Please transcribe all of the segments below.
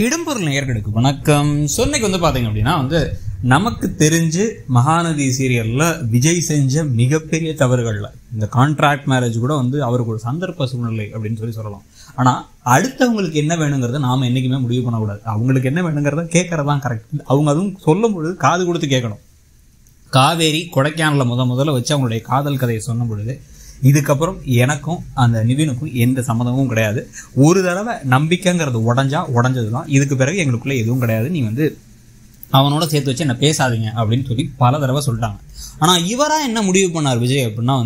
இடம்பொருள் நேயர்களுக்கு வணக்கம். சொன்னைக்கு பாத்தீங்க அப்படின்னா நமக்கு தெரிஞ்சு மகாநதி சீரியல்ல விஜய் செஞ்ச மிகப்பெரிய தவறுகள்ல இந்த கான்ட்ராக்ட் மேரேஜ் கூட அவருக்கு ஒரு சந்தர்ப்ப சூழ்நிலை அப்படின்னு சொல்லலாம். ஆனா அடுத்தவங்களுக்கு என்ன வேணுங்கிறத நாம என்னைக்குமே முடிவு பண்ணக்கூடாது. அவங்களுக்கு என்ன வேணுங்கிறத கேட்கறதான் கரெக்ட். அவங்க அதுவும் சொல்லும் பொழுது காது கொடுத்து கேட்கணும். காவேரி கொடைக்கானல முதல்ல வச்சு அவங்களுடைய காதல் கதையை சொன்ன பொழுது இதுக்கப்புறம் எனக்கும் அந்த நிவினுக்கும் எந்த சம்மதமும் கிடையாது. ஒரு தடவை நம்பிக்கைங்கிறது உடஞ்சதுதான். இதுக்கு பிறகு எங்களுக்குள்ள எதுவும் கிடையாது. நீ அவனோட சேர்த்து வச்சு என்ன பேசாதீங்க அப்படின்னு சொல்லி பல தடவை சொல்லிட்டாங்க. ஆனா இவரா என்ன முடிவு பண்ணார் விஜய் அப்படின்னா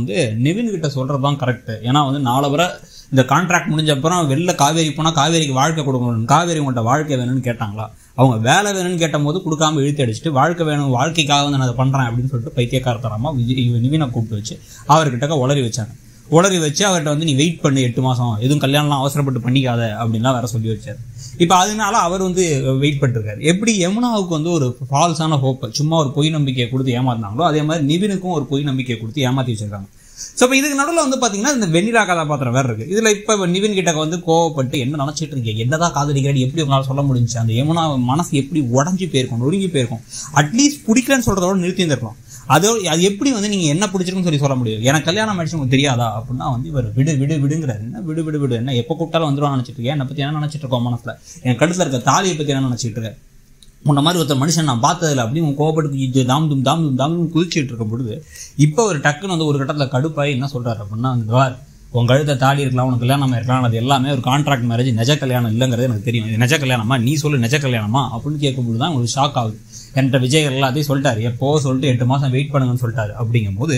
நிவின் கிட்ட சொல்றதுதான் கரெக்ட். ஏன்னா நாலு வரை இந்த கான்ட்ராக்ட் முடிஞ்ச அப்புறம் வெளில காவேரி போனா காவேரிக்கு வாழ்க்கை கொடுக்கணும். காவேரி உங்கள்கிட்ட வாழ்க்கை வேணும்னு கேட்டாங்களா? அவங்க வேலை வேணும்னு கேட்ட போது கொடுக்காம இழுத்து அடிச்சுட்டு வாழ்க்கை வேணும், வாழ்க்கைக்காக நான் அதை பண்றேன் அப்படின்னு சொல்லிட்டு பைத்தியக்காரத்தனமா நிவினை கூப்பிட்டு வச்சு அவர்கிட்ட உளறி வச்சாங்க. உளறி வச்சு அவர்கிட்ட நீ வெயிட் பண்ணு 8 மாசம், எதுவும் கல்யாணம்லாம் அவசரப்பட்டு பண்ணிக்காத அப்படின்லாம் வேற சொல்லி வச்சாரு. இப்ப அதனால அவர் வெயிட் பண்ணிருக்காரு. எப்படி யமுனாவுக்கு ஒரு ஃபால்ஸான ஹோப், சும்மா ஒரு பொய் நம்பிக்கையை கொடுத்து ஏமாத்தினாங்களோ அதே மாதிரி நிவினுக்கும் ஒரு பொய் நம்பிக்கையை கொடுத்து ஏமாத்தி வச்சிருக்காங்க. சோ இப்ப இதுக்கு நடுவில் பாத்தீங்கன்னா இந்த வெண்ணிலா கதாபாத்திரம் வேற இருக்கு. இதுல இப்ப நிவின் கிட்ட கோவப்பட்டு என்ன நினைச்சிட்டு இருக்கீங்க, என்னதான் காதலிக்கிறாடி, எப்படி உங்களால சொல்ல முடிஞ்சு, அந்த யமுனா மனசு எப்படி உடஞ்சி போயிருக்கும், நொறுங்கி போயிருக்கும். அட்லீஸ்ட் பிடிக்கலன்னு சொல்றதோட நிறுத்தி இருந்திருக்கலாம். அது எப்படி நீங்க என்ன பிடிச்சிருக்குன்னு சொல்ல முடியும். எனக்கு கல்யாணம் ஆயிடுச்சு உங்களுக்கு தெரியாதா அப்படின்னா இவர் விடுங்கிறாரு. என்ன விடு என்ன எப்ப கூப்பிட்டாலும் வந்துருவான்னு நினைச்சிட்டு இருக்கேன். என்னை பத்தி என்ன நினைச்சிட்டு இருக்கோம் மனசுல, என் கழுத்துல இருக்க தாலியை பத்தி என்ன நினைச்சிட்டு இருக்கேன், உன்ன மாதிரி ஒருத்தர் மனுஷன் நான் பார்த்ததில்ல அப்படின்னு கோவப்பட்டு தாம் குதிச்சுட்டு இருக்கும் பொழுது இப்போ ஒரு டக்குன்னு ஒரு கட்டத்துல கடுப்பாய் என்ன சொல்றாரு அப்படின்னா உன் கழுத்தை தாலி இருக்கலாம், உனக்கு கல்யாணம் இருக்கலாம், அது எல்லாமே ஒரு கான்ட்ராக்ட் மேரேஜ், நிஜ கல்யாணம் இல்லைங்கிறது எனக்கு தெரியும். இது நிஜ கல்யாணமா, நீ சொல்லு நிஜ கல்யாணமா அப்படின்னு கேட்கும்போது தான் உங்களுக்கு ஷாக் ஆகுது. என்கிட்ட விஜய் எல்லாத்தையும் சொல்லிட்டாரு, எப்போ சொல்லிட்டு 8 மாசம் வெயிட் பண்ணுங்கன்னு சொல்லிட்டாரு. அப்படிங்கும் போது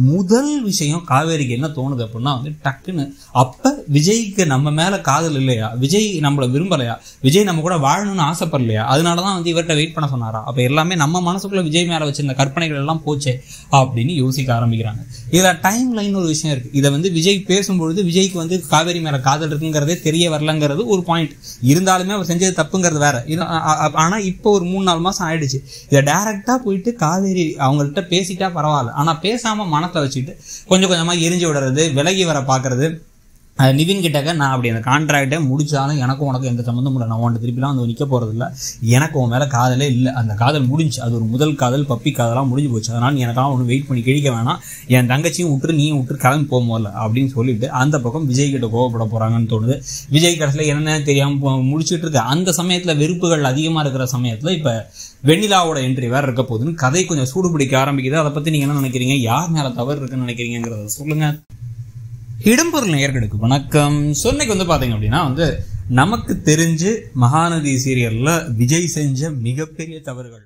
முதல் விஷயம் காவேரிக்கு என்ன தோணுது அப்படின்னா டக்குன்னு அப்ப விஜய்க்கு நம்ம மேல காதல் இல்லையா, விஜய் நம்மள விரும்பலையா, விஜய் நம்ம கூட வாழணும்னு ஆசைப்படலையா, அதனாலதான் இவர்கிட்ட வெயிட் பண்ண சொன்னாரா, அப்ப எல்லாமே நம்ம மனசுக்குள்ள விஜய் மேல வச்சிருந்த கற்பனைகள் எல்லாம் போச்சே அப்படின்னு யோசிக்க ஆரம்பிக்கிறாங்க. இதுல டைம் லைன் ஒரு விஷயம் இருக்கு. இதை விஜய் பேசும்பொழுது விஜய்க்கு காவேரி மேல காதல் இருக்குங்கிறதே தெரிய வரலங்கிறது ஒரு பாயிண்ட். இருந்தாலுமே அவர் செஞ்சது தப்புங்கிறது வேற. ஆனா இப்போ ஒரு 3-4 மாசம் ஆயிடுச்சு. இதை டைரக்டா போயிட்டு காவேரி அவங்கள்ட்ட பேசிட்டா பரவாயில்ல. ஆனா பேசாம மனத்தை வச்சுட்டு கொஞ்சம் கொஞ்சமா எரிஞ்சு விடுறது, விலகி வர பாக்குறது. நிவின் கிட்டக்க நான் அப்படி அந்த கான்ட்ராக்டை முடிச்சாலும் எனக்கும் உனக்கு எந்த சம்மந்தம் இல்லை, நான் உன்ட்டு திருப்பிலாம் நிற்க போறது இல்லை, எனக்கு உன் மேல காதலே இல்லை, அந்த காதல் முடிஞ்சு, அது ஒரு முதல் காதல், பப்பி காதலாம் முடிஞ்சு போச்சு, அதனால நீ எனக்காக ஒன்று வெயிட் பண்ணி கிழிக்க வேணாம், என் தங்கச்சியும் விட்டுரு, நீயும் விட்டுரு, கிளம்பி போகும்போது அப்படின்னு சொல்லிட்டு அந்த பக்கம் விஜய் கிட்ட கோவப்பட போறாங்கன்னு தோணுது. விஜய் கடைசியில் என்னென்ன தெரியாம முடிச்சுட்டு இருக்க அந்த சமயத்துல வெறுப்புகள் அதிகமா இருக்கிற சமயத்துல இப்ப வெண்ணிலாவோட என்ட்ரி வேற இருக்க போகுதுன்னு கதை கொஞ்சம் சூடு பிடிக்க ஆரம்பிக்குது. அதை பத்தி நீங்க என்ன நினைக்கிறீங்க, யார் மேல தவறு இருக்குன்னு நினைக்கிறீங்கிறத சொல்லுங்க. இடம்பொருள் நேயர்களுக்கு வணக்கம். சொன்னைக்கு பாத்தீங்க அப்படின்னா நமக்கு தெரிஞ்சு மகாநதி சீரியல்ல விஜய் செஞ்ச மிகப்பெரிய தவறுகள்